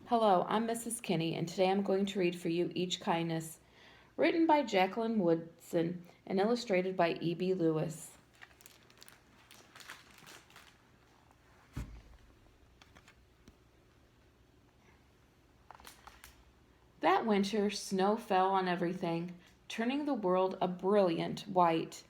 Hello, I'm Mrs. Kinney, and today I'm going to read for you Each Kindness, written by Jacqueline Woodson and illustrated by E.B. Lewis. That winter, snow fell on everything, turning the world a brilliant white.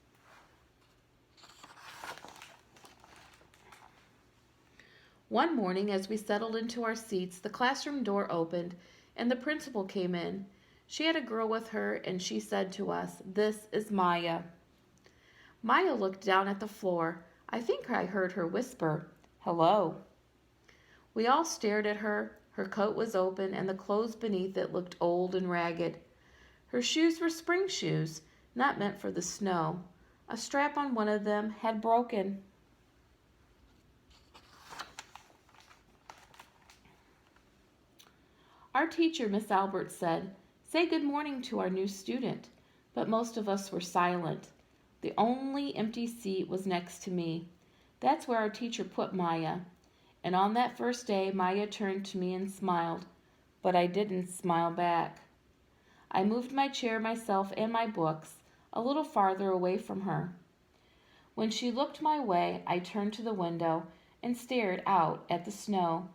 One morning, as we settled into our seats, the classroom door opened and the principal came in. She had a girl with her, and she said to us, "This is Maya." Maya looked down at the floor. I think I heard her whisper, "Hello." We all stared at her. Her coat was open, and the clothes beneath it looked old and ragged. Her shoes were spring shoes, not meant for the snow. A strap on one of them had broken. Our teacher, Miss Albert, said, "Say good morning to our new student." But most of us were silent. The only empty seat was next to me. That's where our teacher put Maya. And on that first day, Maya turned to me and smiled. But I didn't smile back. I moved my chair, myself, and my books a little farther away from her. When she looked my way, I turned to the window and stared out at the snow.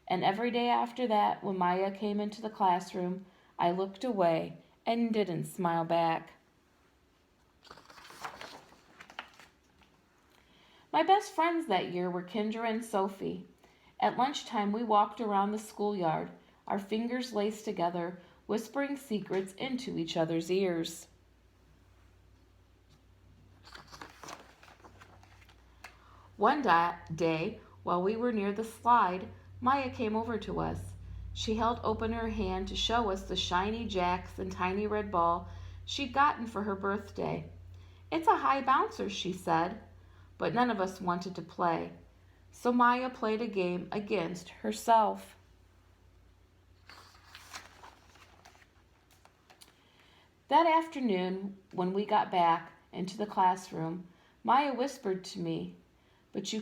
And every day after that, when Maya came into the classroom, I looked away and didn't smile back. My best friends that year were Kendra and Sophie. At lunchtime, we walked around the schoolyard, our fingers laced together, whispering secrets into each other's ears. One day, while we were near the slide, Maya came over to us. She held open her hand to show us the shiny jacks and tiny red ball she'd gotten for her birthday. "It's a high bouncer," she said, but none of us wanted to play. So Maya played a game against herself. That afternoon, when we got back into the classroom, Maya whispered to me, Bet you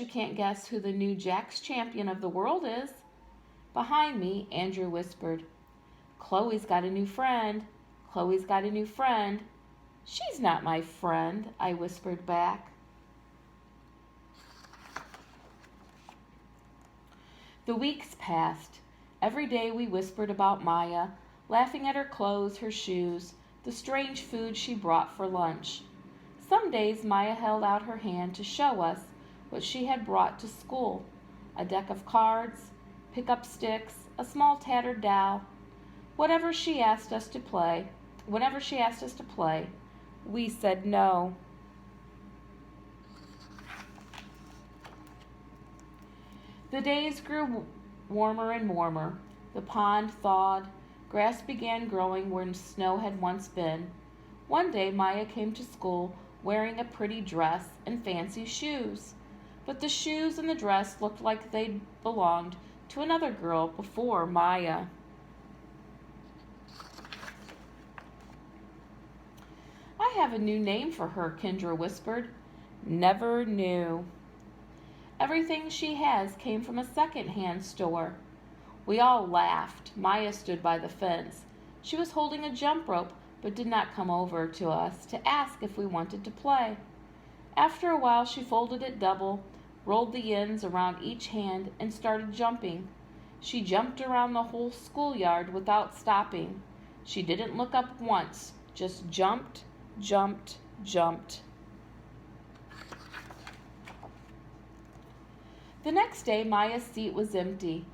can't guess who the new Jacks champion of the world is." Behind me, Andrew whispered, "Chloe's got a new friend. Chloe's got a new friend." "She's not my friend," I whispered back. The weeks passed. Every day we whispered about Maya, laughing at her clothes, her shoes, the strange food she brought for lunch. Some days Maya held out her hand to show us what she had brought to school: a deck of cards, pick-up sticks, a small tattered doll. Whenever she asked us to play, we said no. The days grew warmer and warmer. The pond thawed. Grass began growing where snow had once been. One day Maya came to school wearing a pretty dress and fancy shoes. But the shoes and the dress looked like they'd belonged to another girl before Maya. "I have a new name for her," Kendra whispered. "Never knew." Everything she has came from a second-hand store. We all laughed. Maya stood by the fence. She was holding a jump rope, but did not come over to us to ask if we wanted to play. After a while, she folded it double, rolled the ends around each hand, and started jumping. She jumped around the whole schoolyard without stopping. She didn't look up once, just jumped, jumped, jumped. The next day, Maya's seat was empty.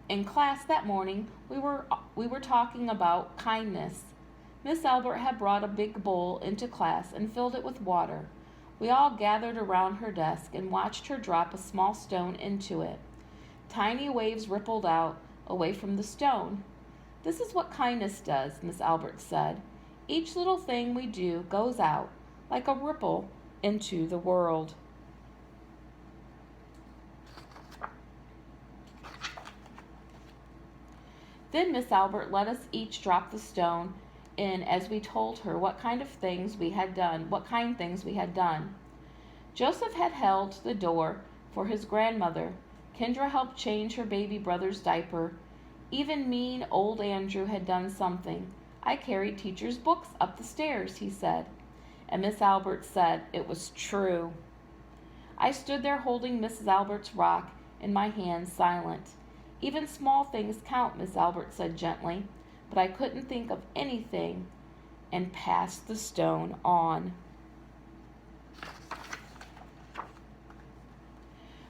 In class that morning, we were talking about kindness. Miss Albert had brought a big bowl into class and filled it with water. We all gathered around her desk and watched her drop a small stone into it. Tiny waves rippled out, away from the stone. "This is what kindness does," Miss Albert said. "Each little thing we do goes out, like a ripple, into the world." Then Miss Albert let us each drop the stone in as we told her what kind things we had done. Joseph had held the door for his grandmother. Kendra helped change her baby brother's diaper. Even mean old Andrew had done something. I carried teacher's books up the stairs, he said. And Miss Albert said it was true. I stood there holding Mrs. Albert's rock in my hand, silent. Even small things count, Miss Albert said gently, but I couldn't think of anything and passed the stone on.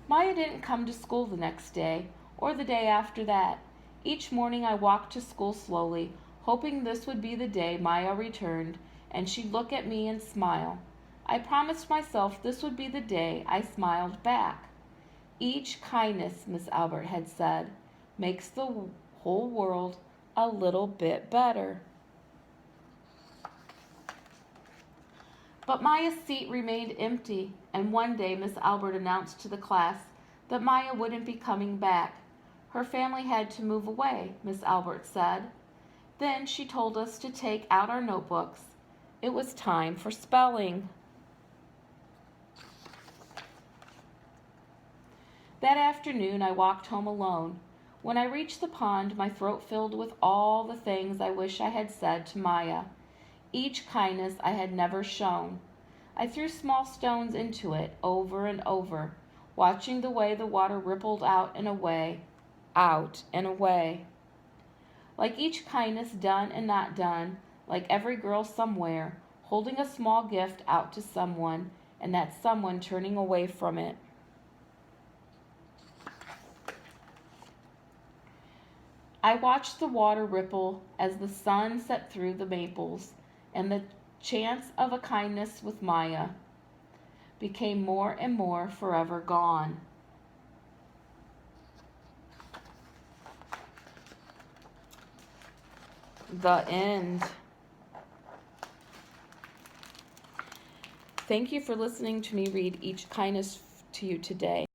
Maya didn't come to school the next day, or the day after that. Each morning I walked to school slowly, hoping this would be the day Maya returned, and she'd look at me and smile. I promised myself this would be the day I smiled back. Each kindness, Miss Albert had said, makes the whole world a little bit better. But Maya's seat remained empty, and one day Miss Albert announced to the class that Maya wouldn't be coming back. Her family had to move away, Miss Albert said. Then she told us to take out our notebooks. It was time for spelling. That afternoon I walked home alone. When I reached the pond, my throat filled with all the things I wish I had said to Maya. Each kindness I had never shown. I threw small stones into it over and over, watching the way the water rippled out and away, out and away. Like each kindness done and not done, like every girl somewhere, holding a small gift out to someone, and that someone turning away from it. I watched the water ripple as the sun set through the maples, and the chance of a kindness with Maya became more and more forever gone. The end. Thank you for listening to me read Each Kindness to you today.